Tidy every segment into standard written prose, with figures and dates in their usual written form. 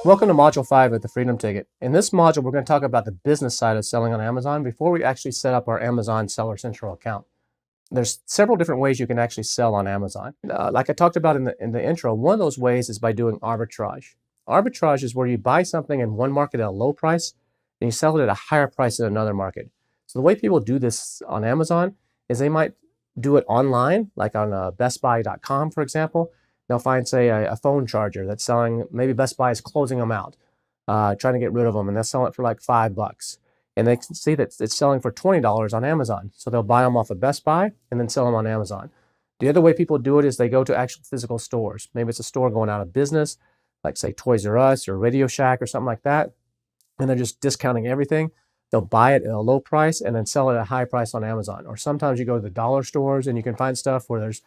Welcome to Module 5 of the Freedom Ticket. In this module, we're going to talk about the business side of selling on Amazon before we actually set up our Amazon Seller Central account. There's several different ways you can actually sell on Amazon. Like I talked about in the intro, one of those ways is by doing arbitrage. Arbitrage is where you buy something in one market at a low price and you sell it at a higher price in another market. So the way people do this on Amazon is they might do it online, like on bestbuy.com, for example. They'll find, say, a phone charger that's selling, maybe Best Buy is closing them out, trying to get rid of them, and they'll sell it for like $5. And they can see that it's selling for $20 on Amazon. So they'll buy them off of Best Buy and then sell them on Amazon. The other way people do it is they go to actual physical stores. Maybe it's a store going out of business, like say Toys R Us or Radio Shack or something like that, and they're just discounting everything. They'll buy it at a low price and then sell it at a high price on Amazon. Or sometimes you go to the dollar stores and you can find stuff where there's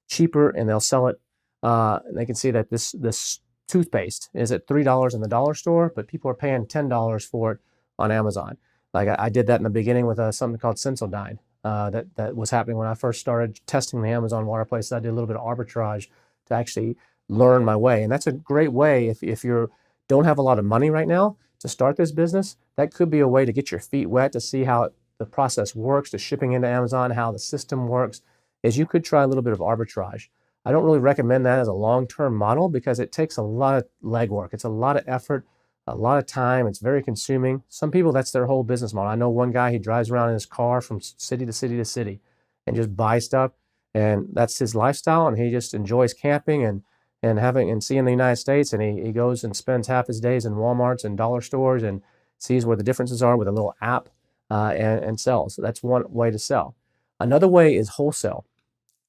cheaper and they'll sell it. And they can see that this toothpaste is at $3 in the dollar store, but people are paying $10 for it on Amazon. Like I did that in the beginning with something called Sensodyne. That was happening when I first started testing the Amazon marketplace. I did a little bit of arbitrage to actually learn my way. And that's a great way if you don't have a lot of money right now to start this business. That could be a way to get your feet wet, to see how the process works, the shipping into Amazon, how the system works, is you could try a little bit of arbitrage. I don't really recommend that as a long-term model because it takes a lot of legwork. It's a lot of effort, a lot of time. It's very consuming. Some people, that's their whole business model. I know one guy, he drives around in his car from city to city to city and just buys stuff. And that's his lifestyle. And he just enjoys camping and seeing the United States. And he goes and spends half his days in Walmarts and dollar stores and sees where the differences are with a little app and sells. So that's one way to sell. Another way is wholesale.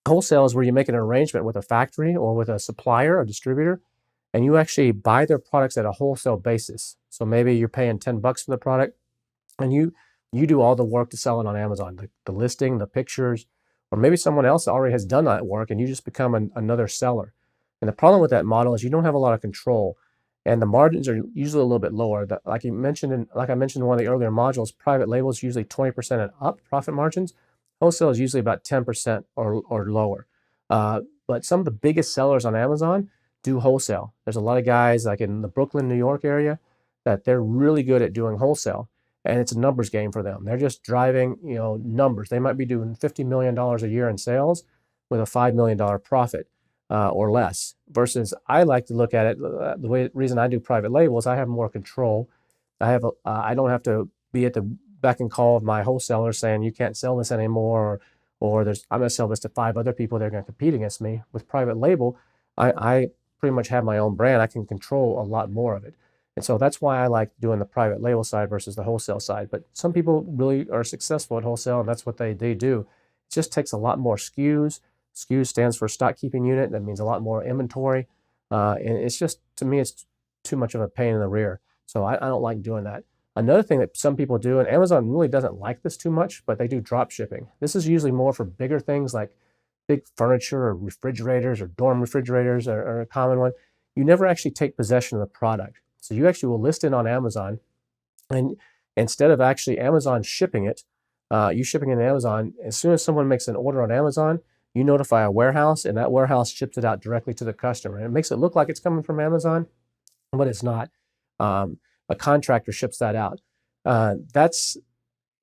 Wholesale is where you make an arrangement with a factory or with a supplier, a distributor, and you actually buy their products at a wholesale basis. So maybe you're paying $10 for the product and you do all the work to sell it on Amazon, the listing, the pictures, or maybe someone else already has done that work and you just become another seller. And the problem with that model is you don't have a lot of control and the margins are usually a little bit lower. Like I mentioned in one of the earlier modules, private label is usually 20% and up profit margins. Wholesale is usually about 10% or lower. But some of the biggest sellers on Amazon do wholesale. There's a lot of guys like in the Brooklyn, New York area that they're really good at doing wholesale. And it's a numbers game for them. They're just driving, numbers. They might be doing $50 million a year in sales with a $5 million profit or less. Versus I like to look at it, the reason I do private label is I have more control. I don't have to be at the beck and call of my wholesalers saying you can't sell this anymore, or I'm going to sell this to 5 other people that are going to compete against me. With private label, I pretty much have my own brand. I can control a lot more of it. And so that's why I like doing the private label side versus the wholesale side. But some people really are successful at wholesale, and that's what they do. It just takes a lot more SKUs. SKUs stands for stock keeping unit. That means a lot more inventory. And it's just, to me, it's too much of a pain in the rear. So I don't like doing that. Another thing that some people do, and Amazon really doesn't like this too much, but they do drop shipping. This is usually more for bigger things like big furniture or refrigerators or dorm refrigerators are a common one. You never actually take possession of the product. So you actually will list it on Amazon, and instead of actually Amazon shipping it, you shipping it to Amazon, as soon as someone makes an order on Amazon, you notify a warehouse, and that warehouse ships it out directly to the customer. And it makes it look like it's coming from Amazon, but it's not. A contractor ships that out.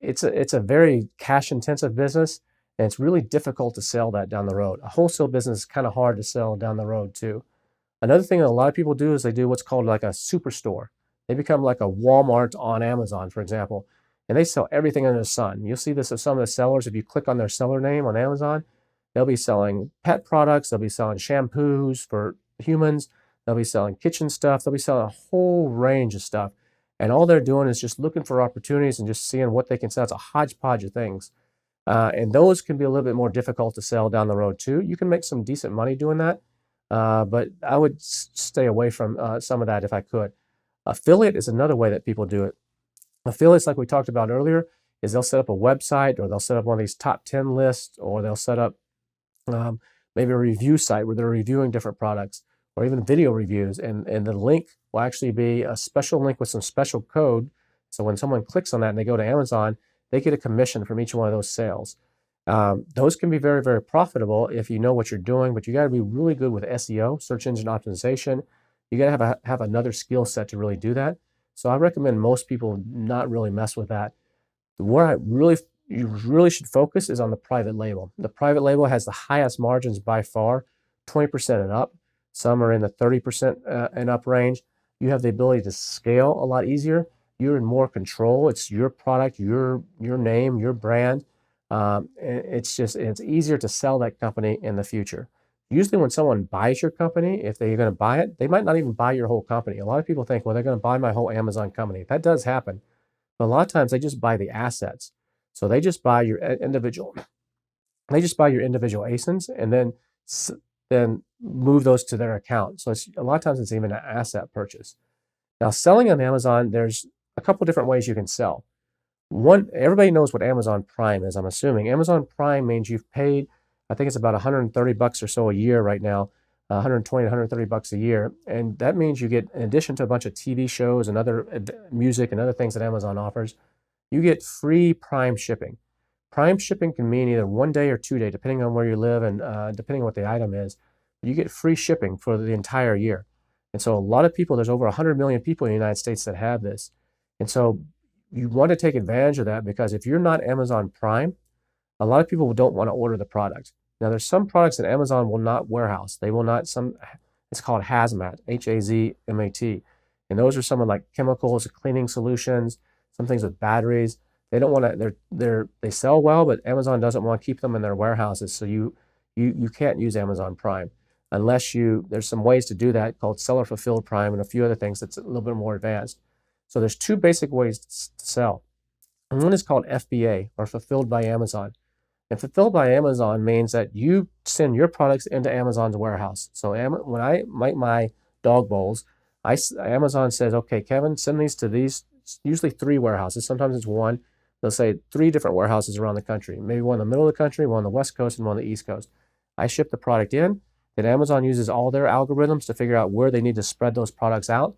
It's a very cash intensive business, and it's really difficult to sell that down the road. A wholesale business is kind of hard to sell down the road too. Another thing that a lot of people do is they do what's called like a superstore. They become like a Walmart on Amazon, for example, and they sell everything under the sun. You'll see this with some of the sellers. If you click on their seller name on Amazon, they'll be selling pet products. They'll be selling shampoos for humans. They'll be selling kitchen stuff. They'll be selling a whole range of stuff. And all they're doing is just looking for opportunities and just seeing what they can sell. It's a hodgepodge of things. And those can be a little bit more difficult to sell down the road too. You can make some decent money doing that, but I would stay away from some of that if I could. Affiliate is another way that people do it. Affiliates, like we talked about earlier, is they'll set up a website, or they'll set up one of these top 10 lists, or they'll set up maybe a review site where they're reviewing different products, or even video reviews, and the link will actually be a special link with some special code. So when someone clicks on that and they go to Amazon, they get a commission from each one of those sales. Those can be very, very profitable if you know what you're doing, but you got to be really good with SEO, search engine optimization. You got to have another skill set to really do that. So I recommend most people not really mess with that. Where you really should focus is on the private label. The private label has the highest margins by far, 20% and up. Some are in the 30% and up range. You have the ability to scale a lot easier. You're in more control. It's your product, your name, your brand. It's easier to sell that company in the future. Usually when someone buys your company, if they're going to buy it, they might not even buy your whole company. A lot of people think, well, they're going to buy my whole Amazon company. That does happen. But a lot of times they just buy the assets. So they just buy your individual ASINs and then move those to their account. So a lot of times it's even an asset purchase. Now, selling on Amazon, there's a couple different ways you can sell. One, everybody knows what Amazon Prime is, I'm assuming. Amazon Prime means you've paid, I think it's about $130 or so a year right now, 120, 130 bucks a year. And that means you get, in addition to a bunch of TV shows and other music and other things that Amazon offers, you get free Prime shipping. Prime shipping can mean either 1 day or 2 day, depending on where you live and depending on what the item is. You get free shipping for the entire year. And so a lot of people, there's over 100 million people in the United States that have this. And so you want to take advantage of that, because if you're not Amazon Prime, a lot of people don't want to order the product. Now, there's some products that Amazon will not warehouse. They will not, it's called hazmat, H-A-Z-M-A-T. And those are some of like chemicals, cleaning solutions, some things with batteries. They don't want to, they sell well, but Amazon doesn't want to keep them in their warehouses. So you can't use Amazon Prime unless there's some ways to do that called seller fulfilled Prime and a few other things that's a little bit more advanced. So there's two basic ways to sell. And one is called FBA, or Fulfilled by Amazon. And Fulfilled by Amazon means that you send your products into Amazon's warehouse. So when I make my dog bowls, Amazon says, okay, Kevin, send these to these, usually 3 warehouses. Sometimes it's 1. They'll say 3 different warehouses around the country. Maybe one in the middle of the country, one on the West Coast, and one on the East Coast. I ship the product in. Then Amazon uses all their algorithms to figure out where they need to spread those products out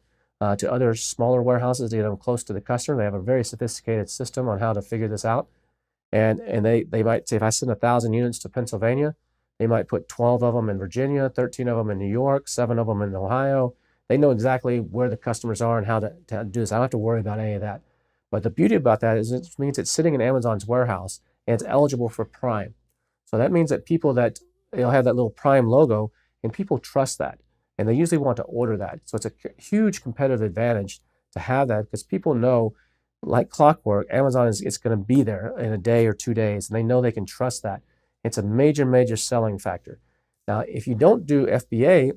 to other smaller warehouses to get them close to the customer. They have a very sophisticated system on how to figure this out. And they might say, if I send 1,000 units to Pennsylvania, they might put 12 of them in Virginia, 13 of them in New York, 7 of them in Ohio. They know exactly where the customers are and how to do this. I don't have to worry about any of that. But the beauty about that is it means it's sitting in Amazon's warehouse and it's eligible for Prime. So that means that people that they'll have that little Prime logo, and people trust that. And they usually want to order that. So it's a huge competitive advantage to have that, because people know, like clockwork, Amazon is going to be there in a day or 2 days, and they know they can trust that. It's a major, major selling factor. Now, if you don't do FBA,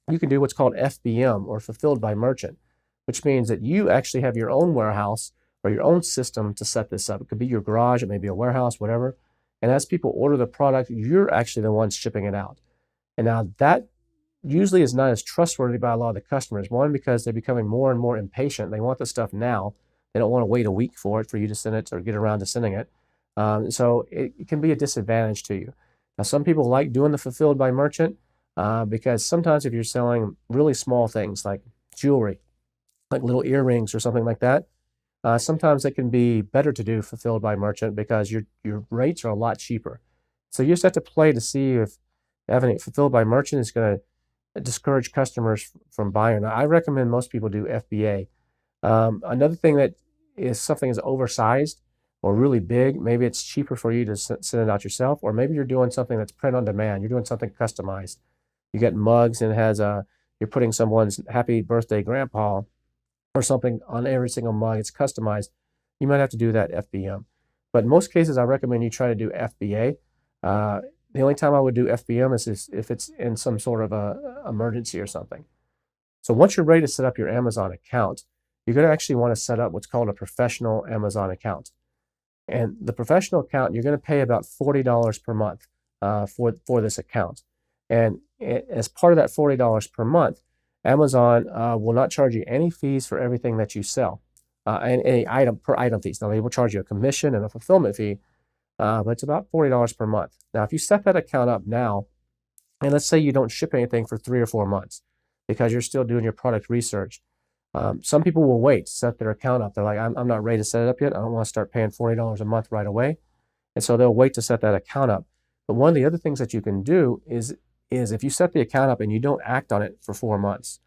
you can do what's called FBM, or Fulfilled by Merchant, which means that you actually have your own warehouse or your own system to set this up. It could be your garage, it may be a warehouse, whatever. And as people order the product, you're actually the ones shipping it out. And now that usually is not as trustworthy by a lot of the customers. One, because they're becoming more and more impatient. They want the stuff now. They don't want to wait a week for you to send it or get around to sending it. So it can be a disadvantage to you. Now, some people like doing the Fulfilled by Merchant because sometimes if you're selling really small things like jewelry, like little earrings or something like that, sometimes it can be better to do Fulfilled by Merchant because your rates are a lot cheaper. So you just have to play to see if having it Fulfilled by Merchant is going to discourage customers from buying. Now, I recommend most people do FBA. Another thing that is something is oversized or really big, maybe it's cheaper for you to send it out yourself, or maybe you're doing something that's print on demand. You're doing something customized. You get mugs and it has you're putting someone's happy birthday grandpa or something on every single mug. It's customized. You might have to do that FBM. But in most cases, I recommend you try to do FBA. The only time I would do FBM is if it's in some sort of a emergency or something. So once you're ready to set up your Amazon account, you're going to actually want to set up what's called a professional Amazon account. And the professional account, you're going to pay about $40 per month for this account. And as part of that $40 per month, Amazon will not charge you any fees for everything that you sell, and any item fees. Now, they will charge you a commission and a fulfillment fee, but it's about $40 per month. Now, if you set that account up now, and let's say you don't ship anything for 3 or 4 months because you're still doing your product research, some people will wait to set their account up. They're like, I'm not ready to set it up yet. I don't want to start paying $40 a month right away. And so they'll wait to set that account up. But one of the other things that you can do is if you set the account up and you don't act on it for 4 months,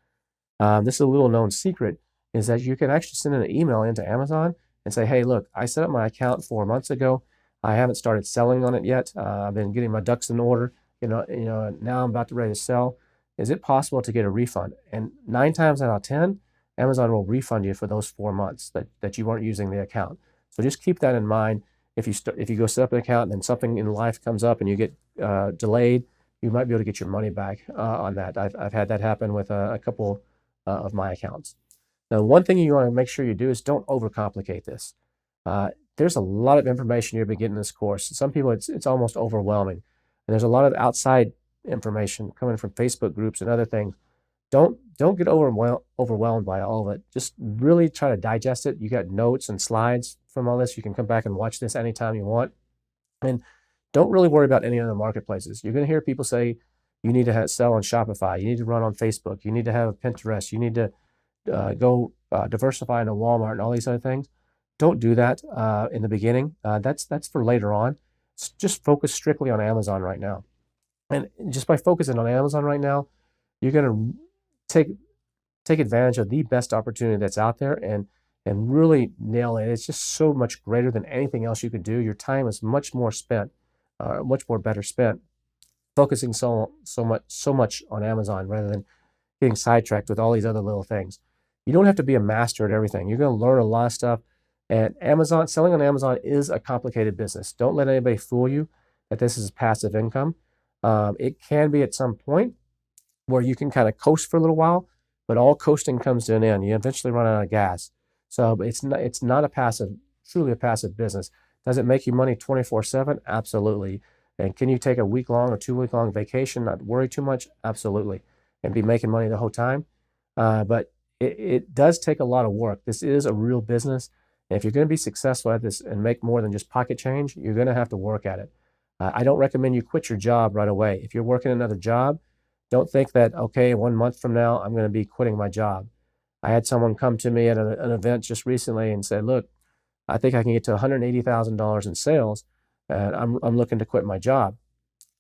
This is a little known secret, is that you can actually send an email into Amazon and say, hey, look, I set up my account 4 months ago. I haven't started selling on it yet. I've been getting my ducks in order. Now I'm about to ready to sell. Is it possible to get a refund? And 9 times out of 10, Amazon will refund you for those 4 months that you weren't using the account. So just keep that in mind. If you go set up an account and then something in life comes up and you get delayed, you might be able to get your money back on that. I've had that happen with a couple of my accounts. Now, one thing you want to make sure you do is don't overcomplicate this. There's a lot of information you'll be getting in this course. Some people, it's almost overwhelming. And there's a lot of outside information coming from Facebook groups and other things. Don't get overwhelmed by all of it. Just really try to digest it. You got notes and slides from all this. You can come back and watch this anytime you want. And don't really worry about any other marketplaces. You're going to hear people say you need to sell on Shopify. You need to run on Facebook. You need to have Pinterest. You need to go diversify into Walmart and all these other things. Don't do that in the beginning. That's for later on. Just focus strictly on Amazon right now. And just by focusing on Amazon right now, you're going to take advantage of the best opportunity that's out there and really nail it. It's just so much greater than anything else you could do. Your time is much more better spent focusing so much on Amazon rather than getting sidetracked with all these other little things. You don't have to be a master at everything. You're going to learn a lot of stuff. And selling on Amazon is a complicated business. Don't let anybody fool you that this is passive income. It can be at some point where you can kind of coast for a little while, but all coasting comes to an end. You eventually run out of gas. So it's not truly a passive business. Does it make you money 24/7? Absolutely. And can you take a week-long or 2-week-long vacation, not worry too much? Absolutely. And be making money the whole time. But it does take a lot of work. This is a real business. And if you're going to be successful at this and make more than just pocket change, you're going to have to work at it. I don't recommend you quit your job right away. If you're working another job, don't think that, okay, 1 month from now, I'm going to be quitting my job. I had someone come to me at an event just recently and said, look, I think I can get to $180,000 in sales, and I'm looking to quit my job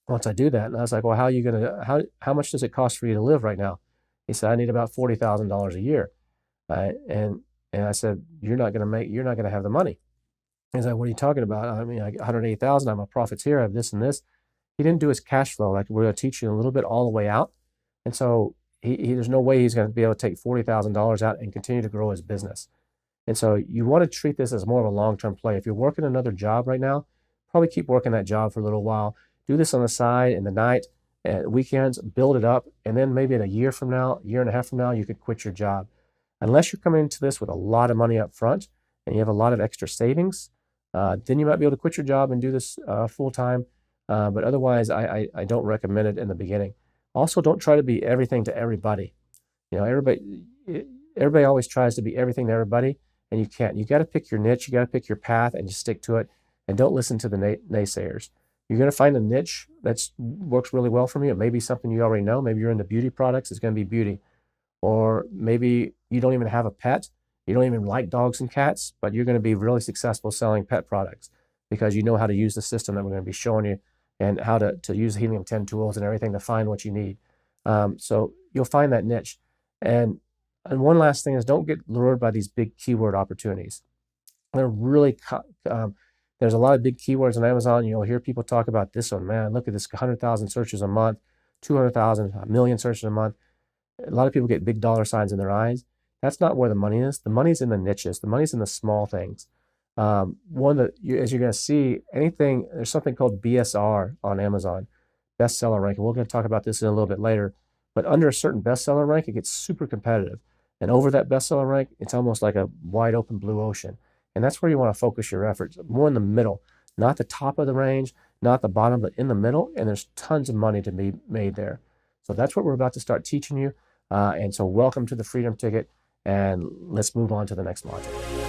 once I do that. And I was like, well, how much does it cost for you to live right now? He said, I need about $40,000 a year. And I said, you're not going to have the money. He's like, what are you talking about? I mean, I got 180,000. I have my profits here. I have this and this. He didn't do his cash flow. Like, we're going to teach you a little bit all the way out. And so there's no way he's going to be able to take $40,000 out and continue to grow his business. And so you want to treat this as more of a long-term play. If you're working another job right now, probably keep working that job for a little while. Do this on the side in the night, at weekends, build it up. And then maybe in a year and a half from now, you could quit your job. Unless you're coming into this with a lot of money up front and you have a lot of extra savings, then you might be able to quit your job and do this full-time. But otherwise, I don't recommend it in the beginning. Also, don't try to be everything to everybody. Everybody always tries to be everything to everybody, and you can't. You got to pick your niche. You got to pick your path, and just stick to it. And don't listen to the naysayers. You're going to find a niche that works really well for you. It may be something you already know. Maybe you're into beauty products. It's going to be beauty. Or maybe you don't even have a pet. You don't even like dogs and cats, but you're going to be really successful selling pet products because you know how to use the system that we're going to be showing you and how to use Helium 10 tools and everything to find what you need. So you'll find that niche. And one last thing is, don't get lured by these big keyword opportunities. They're really, there's a lot of big keywords on Amazon. You'll hear people talk about this one. Man, look at this, 100,000 searches a month, 200,000, a million searches a month. A lot of people get big dollar signs in their eyes. That's not where the money is. The money's in the niches. The money's in the small things. As you're going to see, there's something called BSR on Amazon, bestseller rank. And we're going to talk about this in a little bit later. But under a certain bestseller rank, it gets super competitive. And over that bestseller rank, it's almost like a wide open blue ocean. And that's where you want to focus your efforts, more in the middle, not the top of the range, not the bottom, but in the middle. And there's tons of money to be made there. So that's what we're about to start teaching you. And so welcome to the Freedom Ticket. And let's move on to the next module.